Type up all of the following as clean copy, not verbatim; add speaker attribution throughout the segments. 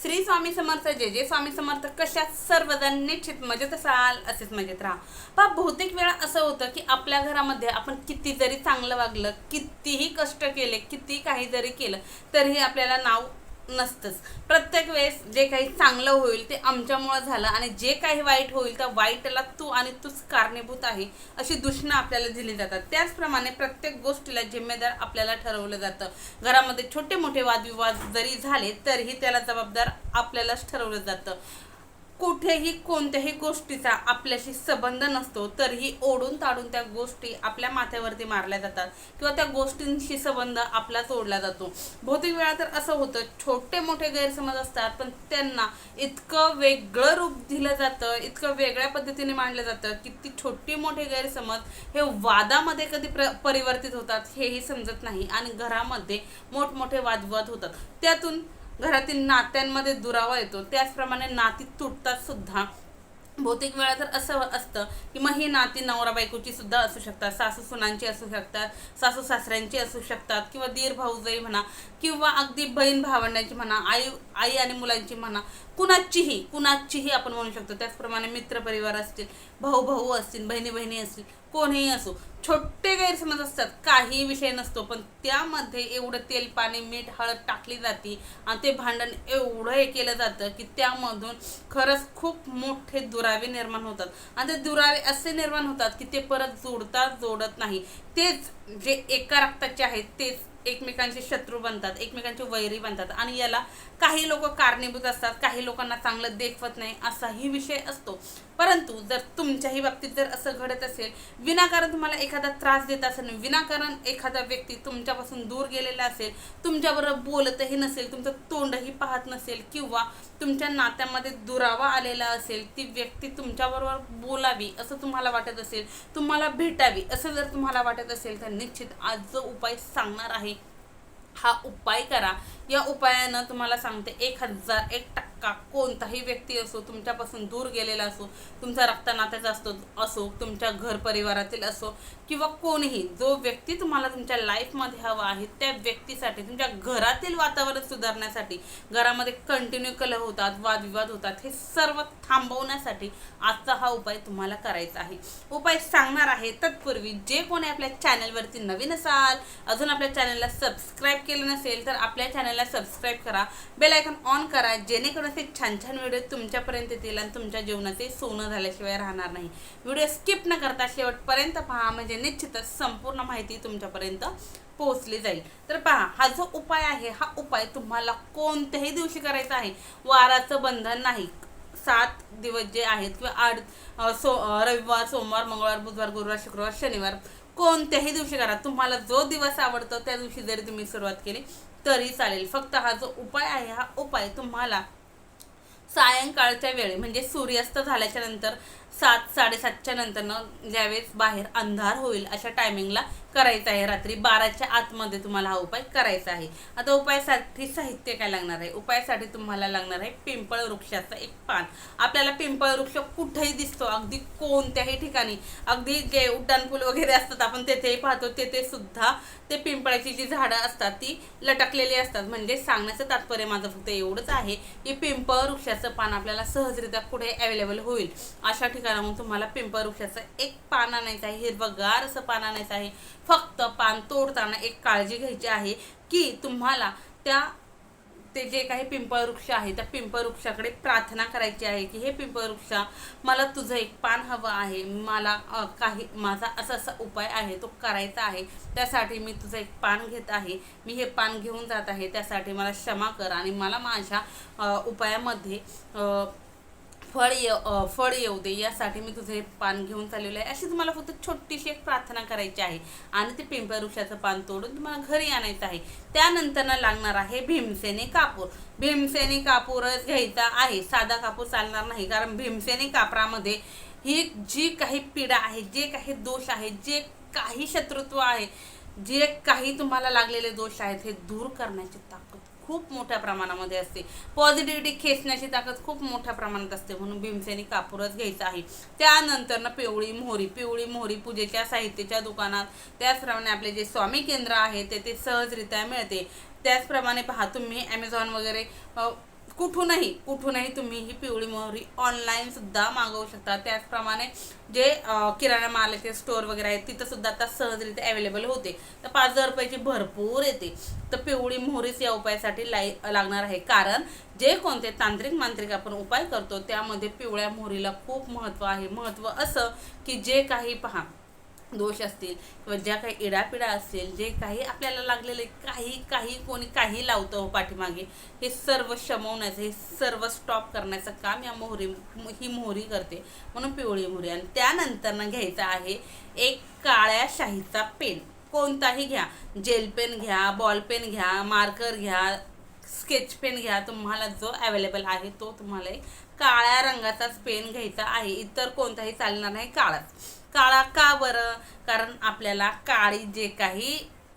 Speaker 1: श्री स्वामी समर्थ, जय जय स्वामी समर्थ. कशा सर्वजण निश्चित मजेत असाल, असेच मजेत राहा. बहुतेक वेळा असं होतं की आपल्या घरामध्ये आपण किती जरी चांगलं वागलं, कितीही कष्ट केले, किती काही जरी केलं तरीही आपल्याला नाव नसतंच. प्रत्येक वेळेस जे काही चांगलं होईल ते आमच्यामुळं झालं आणि जे काही वाईट होईल त्या वाईटला तू आणि तूच कारणीभूत आहे अशी दूषणं आपल्याला दिली जातात. त्याचप्रमाणे प्रत्येक गोष्टीला जिम्मेदार आपल्याला ठरवलं जातं. घरामध्ये छोटे मोठे वादविवाद जरी झाले तरीही त्याला जबाबदार आपल्यालाच ठरवलं जातं. कुठेही कोणत्याही गोष्टीचा आपल्याशी संबंध नसतो तरीही ओढून ताडून त्या गोष्टी आपल्या माथ्यावरती मारल्या जातात किंवा त्या गोष्टींशी संबंध आपला जोडला जातो. बहुतेक वेळा तर असं होतं, छोटे मोठे गैरसमज असतात पण त्यांना इतकं वेगळं रूप दिलं जातं, इतकं वेगळ्या पद्धतीने मांडलं जातं की ती छोटी मोठे गैरसमज हे वादामध्ये कधी परिवर्तित होतात हेही समजत नाही आणि घरामध्ये मोठमोठे वादविवाद होतात. त्यातून घरातील नात्यांमध्ये दुरावा येतो. त्याचप्रमाणे नाती तुटतात सुद्धा. बहुतेक वेळा तर असं असतं की मग ही नाती नवरा बायकोची सुद्धा असू शकतात, सासू सुनांची असू शकतात, सासू सासऱ्यांची असू शकतात किंवा दीर भाऊजाई म्हणा किंवा अगदी बहीण भावंडांची म्हणा, आई आणि मुलांची म्हणा, कुणाचीही आपण म्हणू शकतो. त्याचप्रमाणे मित्रपरिवार असतील, भाऊ भाऊ असतील, बहिणी बहिणी असतील, कोणीही असो, छोटे गैरसमज असतात, काही विषय नसतो पण त्यामध्ये एवढं तेल पाणी मीठ हळद टाकली जाते आणि ते भांडण एवढं हे केलं जातं की त्यामधून खरंच खूप मोठे दुरावे निर्माण होतात आणि ते दुरावे असे निर्माण होतात की ते परत जोडत नाही. तेच जे एका रक्ताचे आहेत तेच एकमेकांचे शत्रू बनतात, एकमेकांचे वैरी बनतात आणि याला काही लोक कारणीभूत असतात. काही लोकांना चांगलं देखवत नाही असाही विषय असतो. परंतु जर तुमच्याही बाबतीत जर असं घडत असेल, विनाकारण तुम्हाला एखादा त्रास देत असेल, विनाकारण एखादा व्यक्ती तुमच्यापासून दूर गेलेला असेल, तुमच्याबरोबर बोलतही नसेल, तुमचं तोंडही पाहत नसेल किंवा तुमच्या नात्यामध्ये दुरावा आलेला असेल, ती व्यक्ती तुमच्याबरोबर बोलावी असं तुम्हाला वाटत असेल, तुम्हाला भेटावी असं जर तुम्हाला वाटत असेल तर निश्चित आज जो उपाय सांगणार आहे हा उपाय करा. या उपायानं तुम्हाला सांगते 1001% कोणताही व्यक्ती असो, तुमच्यापासून दूर गेलेला असो, तुमचा रक्तनात्याचा असो, तुमच्या घर परिवारातील असो किंवा कोणीही, जो व्यक्ती तुम्हाला तुमच्या लाईफमध्ये हवा आहे त्या व्यक्तीसाठी, तुमच्या घरातील वातावरण सुधारण्यासाठी, घरामध्ये कंटिन्यू कलह होतात, वादविवाद होतात, हे सर्व थांबवण्यासाठी आजचा हा उपाय तुम्हाला करायचा आहे. उपाय सांगणार आहे तत्पूर्वी जे कोणी आपल्या चॅनलवरती नवीन असाल, अजून आपल्या चॅनलला सबस्क्राईब केलं नसेल तर आपल्या चॅनलला सबस्क्राईब करा, बेल आयकॉन ऑन करा, जेणेकरून ते छान छान व्हिडिओ तुमच्यापर्यंत येतील आणि तुमच्या जीवनाचे सोनं झाल्याशिवाय राहणार नाही. व्हिडिओ स्किप न करता शेवटपर्यंत पहा, म्हणजे निश्चितच संपूर्ण माहिती तुमच्यापर्यंत पोहोचली जाईल. तर पहा, हा जो उपाय आहे हा उपाय तुम्हाला कोणत्याही दिवशी करायचा आहे. वाराचं बंधन नाही. 7 दिवस जे आहेत किंवा 8 रविवार, सोमवार, मंगळवार, बुधवार, गुरुवार, शुक्रवार, शनिवार, कोणत्याही दिवशी करा. तुम्हाला जो दिवस आवडतो त्या दिवशी जरी तुम्ही सुरुवात केली तरी चालेल. फक्त हा जो उपाय आहे हा उपाय तुम्हाला सायंकाळच्या वेळी म्हणजे सूर्यास्त झाल्याच्या नंतर 7-7:30च्या नंतरनं ज्यावेळेस बाहेर अंधार होईल अशा टायमिंगला करायचा आहे. रात्री 12च्या आतमध्ये तुम्हाला हा उपाय करायचा आहे. आता उपायासाठी साहित्य काय लागणार आहे? उपायासाठी तुम्हाला लागणार आहे पिंपळ वृक्षाचं एक पान. आपल्याला पिंपळ वृक्ष कुठेही दिसतो, अगदी कोणत्याही ठिकाणी, अगदी जे उड्डाणपूल वगैरे असतात आपण तेथेही पाहतो, तेथे सुद्धा ते पिंपळाची जी झाडं असतात ती लटकलेली असतात. म्हणजे सांगण्याचं तात्पर्य माझं फक्त एवढंच आहे की पिंपळ वृक्षाचं पान आपल्याला सहजरित्या कुठे अवेलेबल होईल अशा ठिकाणाहून तुम्हाला पिंपळ वृक्षाचं एक पान आणायचं आहे, हिरवंगार असं पान आणायचं आहे. फक्त पान तोडताना एक काळजी घ्यायची आहे की तुम्हाला ते जे काही पिंपळ वृक्ष आहे त्या पिंपळ वृक्षाकडे प्रार्थना करायची आहे की हे पिंपळ वृक्षा, मला तुझं एक पान हवं आहे, मला माझा असा उपाय आहे तो करायचा आहे, त्यासाठी मी तुझं एक पान घेत आहे, मी हे पान घेऊन जात आहे, त्यासाठी मला क्षमा कर आणि मला माझ्या उपायामध्ये फळ येऊ दे, यासाठी मी तुझे पान घेऊन चाललेलं आहे. अशी तुम्हाला फक्त छोटीशी एक प्रार्थना करायची आहे आणि ते पिंपळ वृक्षाचं पान तोडून तुम्हाला घरी आणायचं आहे. त्यानंतर लागणार आहे भीमसेनी कापूर. भीमसेनी कापूरच घ्यायचा आहे, साधा कापूर चालणार नाही, कारण भीमसेनी कापरामध्ये ही जी काही पीडा आहे, जे काही दोष आहे, जे काही शत्रुत्व आहे, जे काही तुम्हाला लागलेले दोष आहेत हे दूर करण्याची ताकद खूप मोठ्या प्रमाणामध्ये असते. पॉझिटिव्हिटी खेचण्याची ताकद खूप मोठ्या प्रमाणात असते, म्हणून भीमसेनी कापूरच घ्यायचा आहे. त्यानंतर पिवळी मोहरी पूजेच्या साहित्याच्या दुकानात, त्याचप्रमाणे आपले जे स्वामी केंद्र आहे ते सहजरित्या मिळते. त्याचप्रमाणे पहा, तुम्ही ॲमेझॉन वगैरे कुठूनही तुम्ही ही पिवळी मोहरी ऑनलाईन सुद्धा मागवू शकता. त्याचप्रमाणे जे किराणा मालाचे स्टोअर वगैरे आहेत तिथं सुद्धा आता सहजरित्या अवेलेबल होते. तर 5,000 रुपयाची भरपूर येते. तर पिवळी मोहरीच या उपायासाठी लागणार आहे. कारण जे कोणते तांत्रिक मांत्रिक आपण उपाय करतो त्यामध्ये पिवळ्या मोहरीला खूप महत्त्व आहे. महत्त्व असं की जे काही पहा दोष असतील किंवा ज्या काही इडापिडा असतील, जे काही आपल्याला लागलेले काही कोणी काही लावतं पाठीमागे, हे सर्व शमवण्याचं, हे सर्व स्टॉप करण्याचं काम ही मोहरी करते. म्हणून पिवळी मोहरी. आणि त्यानंतर घ्यायचा आहे एक काळ्या शाईचा पेन. कोणताही घ्या, जेल पेन घ्या, बॉल पेन घ्या, मार्कर घ्या, स्केच पेन घ्या, तुम्हाला जो अवेलेबल आहे तो तुम्हाला एक काळ्या रंगाचाच पेन घ्यायचा आहे. इतर कोणताही चालणार नाही, काळा का बरं? कारण आपल्याला काळी जे काही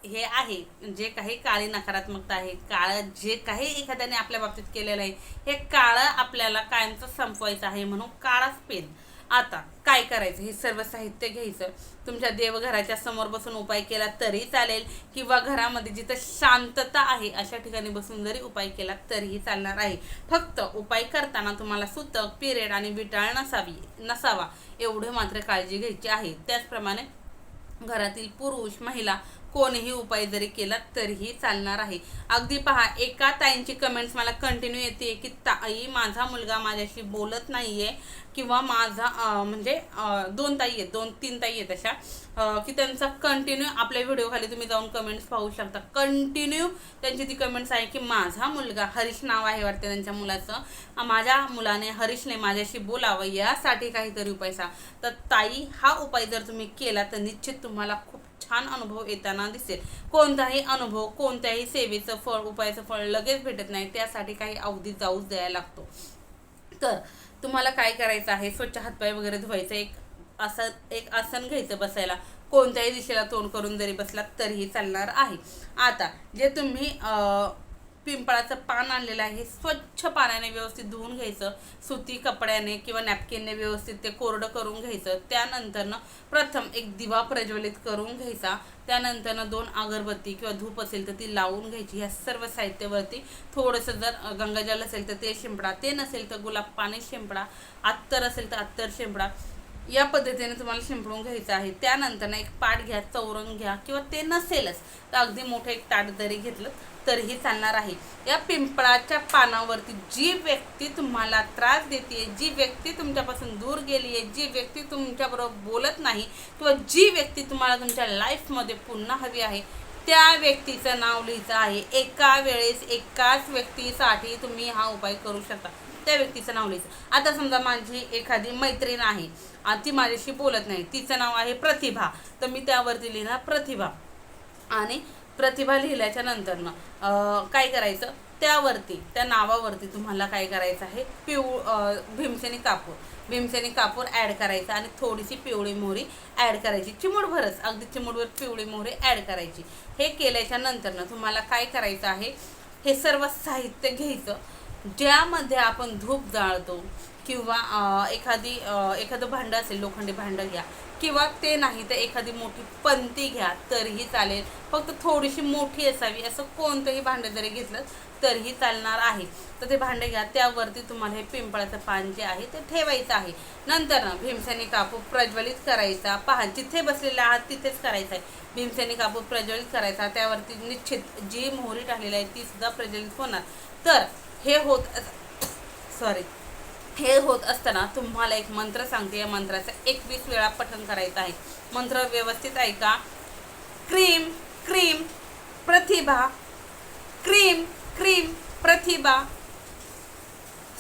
Speaker 1: हे आहे, जे काही काळी नकारात्मकता आहे, काळं जे काही एखाद्याने आपल्या बाबतीत केलेलं आहे, हे काळं आपल्याला कायमचं संपवायचं आहे. म्हणून काळाच पेन. आता काय करायचं? हे सर्व साहित्य घ्यायचं. तुमच्या देवघराच्या समोर बसून उपाय केला तरी चालेल, किंवा घरामध्ये जिथं शांतता आहे अशा ठिकाणी बसून जरी उपाय केला तरीही चालणार आहे. फक्त उपाय करताना तुम्हाला सुतक, पिरियड आणि विटाळ नसावा एवढे मात्र काळजी घ्यायची आहे. त्याचप्रमाणे घरातील पुरुष, महिला कोणीही उपाय जरी केला तरीही चालणार आहे. अगदी पहा, एका ताईंची कमेंट्स मला कंटिन्यू येते की ताई माझा मुलगा माझ्याशी बोलत नाहीये, किंवा माझा म्हणजे 2 ताई आहेत, 2-3 ताई आहेत अशा की त्यांचा कंटिन्यू आपल्या व्हिडिओ खाली तुम्ही जाऊन कमेंट्स पाहू शकता. कंटिन्यू त्यांची ती कमेंट्स आहे की माझा मुलगा, हरीश नाव आहे वाटते त्यांच्या मुलाचं, माझ्या मुलाने हरीशने माझ्याशी बोलावं यासाठी काहीतरी उपाय सांग. तर ताई, हा उपाय जर तुम्ही केला तर निश्चित तुम्हाला खूप छान अनुभव येताना दिसेल. कोणताही अनुभव, कोणत्याही सेवेचं फळ, उपायाचं फळ लगेच भेटत नाही. त्यासाठी काही अवधी जाऊच द्यायला लागतो. तर तुम्हाला काय करायचं आहे? स्वच्छ हातपाय वगैरे धुवायचं. एक आसन घ्यायचं बसायला. कोणत्याही दिशेला तोंड करून जरी बसलात तरीही चालणार आहे. आता जे तुम्ही पिंपळाचं पान आणलेलं आहे, स्वच्छ पाण्याने व्यवस्थित धुवून घ्यायचं. सुती कपड्याने किंवा नॅपकिनने व्यवस्थित ते कोरडं करून घ्यायचं. त्यानंतरनं प्रथम एक दिवा प्रज्वलित करून घ्यायचा. त्यानंतरनं 2 अगरबत्ती किंवा धूप असेल तर ती लावून घ्यायची. ह्या सर्व साहित्यावरती थोडंसं जर गंगाजल असेल तर ते शिंपडा, ते नसेल तर गुलाब पाणी शिंपडा, अत्तर असेल तर अत्तर शिंपडा. या पद्धतीने तुम्हाला शिंपडून घ्यायचं आहे. त्यानंतर एक पाट घ्या, चौरंग घ्या, किंवा ते नसेलच तर अगदी मोठं एक ताट जरी घेतलं तरीही चालणार आहे. या पिंपळाच्या पानावरती जी व्यक्ती तुम्हाला त्रास देते, जी व्यक्ती तुमच्यापासून दूर गेली आहे, जी व्यक्ती तुमच्याबरोबर बोलत नाही, किंवा जी व्यक्ती तुम्हाला तुमच्या लाईफमध्ये पुन्हा हवी आहे, त्या व्यक्तीचं नाव लिहायचं आहे. एका वेळेस एकाच व्यक्तीसाठी तुम्ही हा उपाय करू शकता. त्या व्यक्तीचं नाव लिहायचं. आता समजा माझी एखादी मैत्रीण आहे, ती माझ्याशी बोलत नाही, तिचं नाव आहे प्रतिभा, तर मी त्यावरती लिहिणार प्रतिभा. आणि प्रतिभा लिहिल्याच्या नंतरनं काय करायचं? त्यावरती, त्या नावावरती तुम्हाला काय करायचं आहे? भीमसेनी कापूर ॲड करायचा आणि थोडीशी पिवळी मोहरी ॲड करायची. चिमूटभरच, अगदी चिमूटभर पिवळी मोहरी ॲड करायची. हे केल्याच्या नंतरनं तुम्हाला काय करायचं आहे? हे सर्व साहित्य घ्यायचं ज्यामध्ये आपण धूप जाळतो, किंवा एखादं भांडं असेल, लोखंडी भांडं घ्या, किंवा ते नाही तर एखादी मोठी पंती घ्या तरीही चालेल. फक्त थोडीशी मोठी असावी, असं कोणतंही भांडं जरी घेतलं तरीही चालणार आहे. तर ते भांडे घ्या, त्यावरती तुम्हाला हे पिंपळाचं पान जे आहे ते ठेवायचं आहे. नंतर भीमसेनी कापूर प्रज्वलित करायचा. पहा, जिथे बसलेले आहात तिथेच करायचं आहे. भीमसेनी कापूर प्रज्वलित करायचा. त्यावरती निश्चित जी मोहरी टाकलेली आहे ती सुद्धा प्रज्वलित होणार. तर हे होत असताना तुम्हाला एक मंत्र सांगते. या मंत्राचं 21 वेळा पठण करायचं आहे. मंत्र व्यवस्थित ऐका. क्रीम क्रीम प्रतिभा, क्रीम क्रीम प्रतिभा,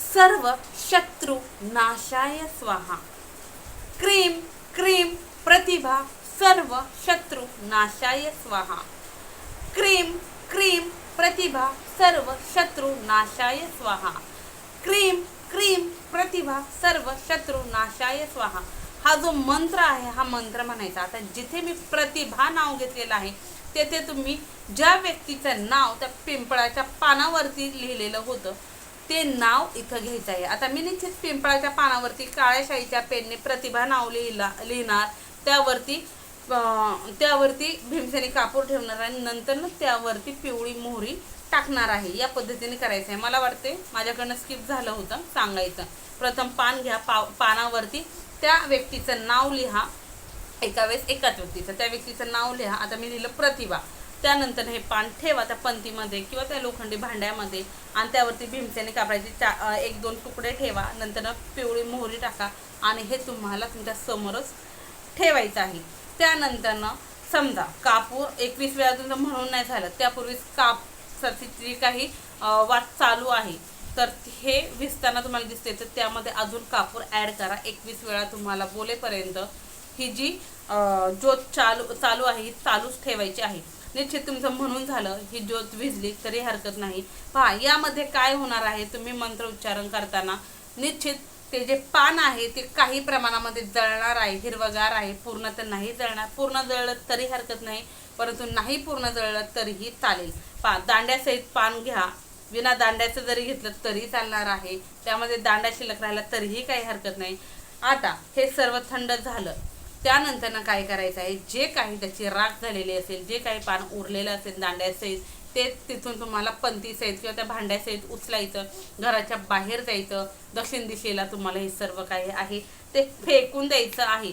Speaker 1: सर्व शत्रु नाशाय स्वाहा. क्रीम क्रीम प्रतिभा, सर्व शत्रु नाशाय स्वाहा. क्रीम क्रीम प्रतिभा, सर्व शत्रु नाशाय स्वाहा. क्रीम क्रीम प्रतिभा, सर्व शत्रु नाशाय स्वाहा. हा जो मंत्र आहे हा मंत्र म्हणायचा. आता जिथे मी प्रतिभा नाव घेतलेलं आहे तेथे तुम्ही ज्या व्यक्तीचं नाव त्या पिंपळाच्या पानावरती लिहिलेलं होतं ते नाव इथं घ्यायचं आहे. आता मी निश्चित पिंपळाच्या पानावरती काळ्या शाईच्या पेनने प्रतिभा नाव लिहिणार. त्यावरती भीमसेनी कापूर ठेवणार आणि नंतर त्यावरती पिवळी मोहरी टाकणार आहे या पद्धतीने करायचं आहे. मला वाटते माझ्याकडनं स्किप झालं होतं सांगायचं. प्रथम पान घ्या, पानावरती त्या व्यक्तीचं नाव लिहा. एका वेळेस एकाच व्यक्तीचं, त्या व्यक्तीचं नाव लिहा. आता मी लिहिलं प्रतिभा. त्यानंतर हे पान ठेवा त्या पंतीमध्ये किंवा त्या लोखंडी भांड्यामध्ये आणि त्यावरती भीमसेनी कापडाचे 1-2 तुकडे ठेवा. नंतर पिवळी मोहरी टाका आणि हे तुम्हाला तुमच्या समोरच ठेवायचं आहे. त्यानंतर समजा कापूर 21 वेळा तुमचं म्हणून नाही झालं, त्यापूर्वीच कापसाची जी काही वाट चालू आहे तर हे विसताना तुम्हाला दिसते, तर त्यामध्ये अजून कापूर ॲड करा. 21 वेळा तुम्हाला बोलेपर्यंत ही जी ज्योत चालू आहे ही चालूच ठेवायची आहे. निश्चित तुमचं म्हणून झालं, ही ज्योत विझली तरी हरकत नाही. पहा यामध्ये काय होणार आहे, तुम्ही मंत्र उच्चारण करताना निश्चित ते जे पान आहे ते काही प्रमाणामध्ये जळणार आहे, हिरवगार आहे. पूर्ण तर नाही जळणार, पूर्ण जळलं तरी हरकत नाही, परंतु नाही पूर्ण जळलं तरीही चालेल. दांड्यासहित पान घ्या, विना दांड्याचं जरी घेतलं तरी चालणार आहे. त्यामध्ये दांड्या शिल्लक राहिला तरीही काही हरकत नाही. आता हे सर्व थंड झालं, त्यानंतर काय करायचं आहे, जे काही त्याची राख झालेली असेल, जे काही पान उरलेलं असेल दांड्यासहित, ते तिथून तुम्हाला पंतीसहित किंवा त्या भांड्यासहित उचलायचं, घराच्या बाहेर जायचं. दक्षिण दिशेला तुम्हाला हे सर्व काही आहे ते फेकून द्यायचं आहे.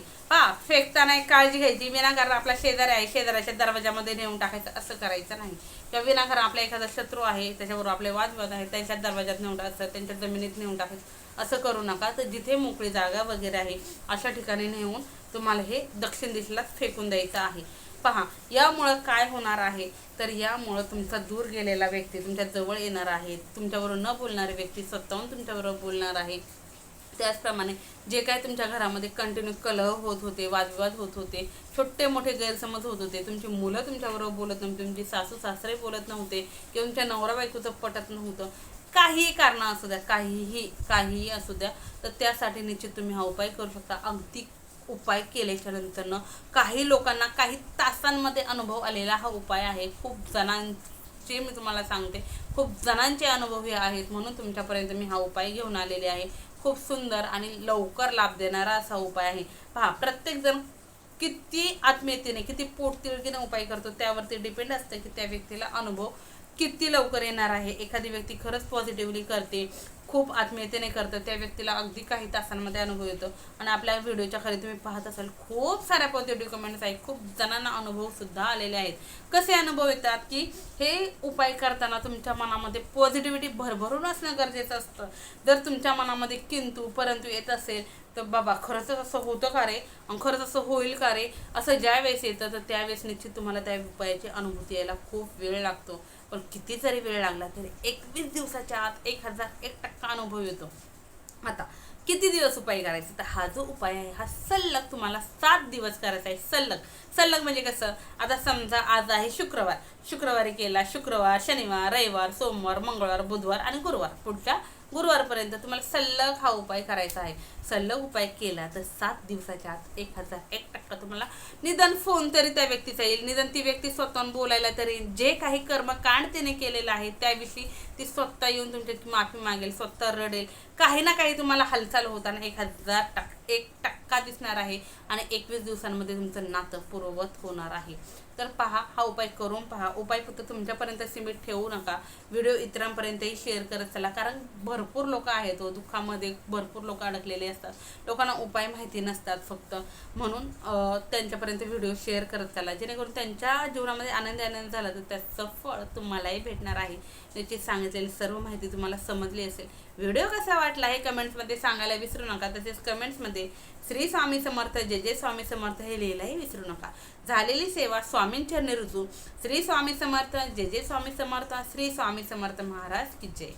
Speaker 1: फेकताना एक काळजी घ्यायची, विनाकारण आपला शेजारी आहे शेजाऱ्याच्या दरवाजामध्ये नेऊन टाकायचं असं करायचं नाही. किंवा विनाकारण आपला एखादा शत्रू आहे त्याच्याबरोबर आपले वादविवाद आहे त्यांच्या दरवाजात नेऊन टाकायचं, त्यांच्या जमिनीत नेऊन टाकायचं असं करू नका. तर जिथे मोकळी जागा वगैरे आहे अशा ठिकाणी नेऊन तुम्हाला हे दक्षिण दिशेला फेकून द्यायचं आहे. पहा यामुळं काय होणार आहे, तर यामुळं तुमचा दूर गेलेला व्यक्ती तुमच्या जवळ येणार आहे. तुमच्याबरोबर न बोलणारी व्यक्ती स्वतःहून तुमच्याबरोबर बोलणार आहे. त्याचप्रमाणे जे काही तुमच्या घरामध्ये कंटिन्यू कलह होत होते, वादविवाद होत होते, छोटे मोठे गैरसमज होत होते, तुमची मुलं तुमच्याबरोबर बोलत नव्हती, तुमची सासू सासरे बोलत नव्हते किंवा तुमच्या नवरा बायकोचं पटत नव्हतं, काहीही कारण असू द्या, काहीही असू द्या, तर त्यासाठी निश्चित तुम्ही हा उपाय करू शकता. अगदी उपाय केल्याच्या नंतरनं काही लोकांना काही तासांमध्ये अनुभव आलेला हा उपाय आहे. खूप जणांचे मी तुम्हाला सांगते, खूप जणांचे अनुभव हे आहेत, म्हणून तुमच्यापर्यंत मी हा उपाय घेऊन आलेले आहे. खूप सुंदर आणि लवकर लाभ देणारा असा उपाय आहे. पहा प्रत्येकजण किती आत्मीयतेने, किती पोटतिळकीने उपाय करतो त्यावरती डिपेंड असतं की त्या व्यक्तीला अनुभव किती लवकर येणार आहे. एखादी व्यक्ती खरंच पॉझिटिव्हली करते, खूप आत्मीयतेने करतं, त्या व्यक्तीला अगदी काही तासांमध्ये अनुभव येतो. आणि आपल्या व्हिडिओच्या खाली तुम्ही पाहत असाल खूप साऱ्या पॉझिटिव्ह कमेंट्स आहेत, खूप जणांना अनुभव सुद्धा आलेले आहेत. कसे अनुभव येतात की हे उपाय करताना तुमच्या मनामध्ये पॉझिटिव्हिटी भरभरून असणं गरजेचं असतं. जर तुमच्या मनामध्ये किंतु परंतु येत असेल तर बाबा खरंच असं होतं का रे, खरंच असं होईल का रे, असं ज्या वेळेस येतं तर त्यावेळेस निश्चित तुम्हाला त्या उपायाची अनुभूती यायला खूप वेळ लागतो. पण किती जरी वेळ लागला तरी 21 दिवसाच्या आत 1001% अनुभव येतो. आता किती दिवस उपाय करायचा, तर हा जो उपाय आहे हा सलग तुम्हाला 7 दिवस करायचा आहे. सलग म्हणजे कसं, आता समजा आज आहे शुक्रवारी केला, शुक्रवार, शनिवार, रविवार, सोमवार, मंगळवार, बुधवार आणि गुरुवार, पुढच्या गुरुवारपर्यंत तुम्हाला सलग हा उपाय करायचा आहे. सलग उपाय केला तर 7 दिवसाच्या आत 1001% तुम्हाला निदान फोन तरी त्या व्यक्तीचा येईल, निदान ती व्यक्ती स्वतःहून बोलायला तरी, जे काही कर्मकांड तिने केलेलं आहे त्याविषयी ती स्वतः येऊन तुमची माफी मागेल, स्वतः रडेल. काही ना काही तुम्हाला हालचाल होताना 1001% दिसणार आहे आणि 21 दिवसांमध्ये तुमचं नातं पूर्ववत होणार आहे. तर पहा हा उपाय करून पहा. उपाय फक्त तुमच्यापर्यंत सीमित ठेवू नका, व्हिडिओ इतरांपर्यंतही शेअर करत चला, कारण भरपूर लोक आहेत दुःखामध्ये, भरपूर लोक अडकलेले असतात, लोकांना उपाय माहिती नसतात फक्त, म्हणून त्यांच्यापर्यंत व्हिडिओ शेअर करत चला, जेणेकरून त्यांच्या जीवनामध्ये आनंद झाला तर त्याचं फळ तुम्हालाही भेटणार आहे. त्याची सांगितलेली सर्व माहिती तुम्हाला समजली असेल. व्हिडिओ कसा वाटला हे कमेंट्समध्ये सांगायला विसरू नका. तसेच कमेंट्समध्ये श्री स्वामी समर्थ, जय जय स्वामी समर्थ हे लिहायलाही विसरू नका. झालेली सेवा स्वामींचरणी रुजू. श्री स्वामी समर्थ, जय जय स्वामी समर्थ, श्री स्वामी समर्थ महाराज की जय.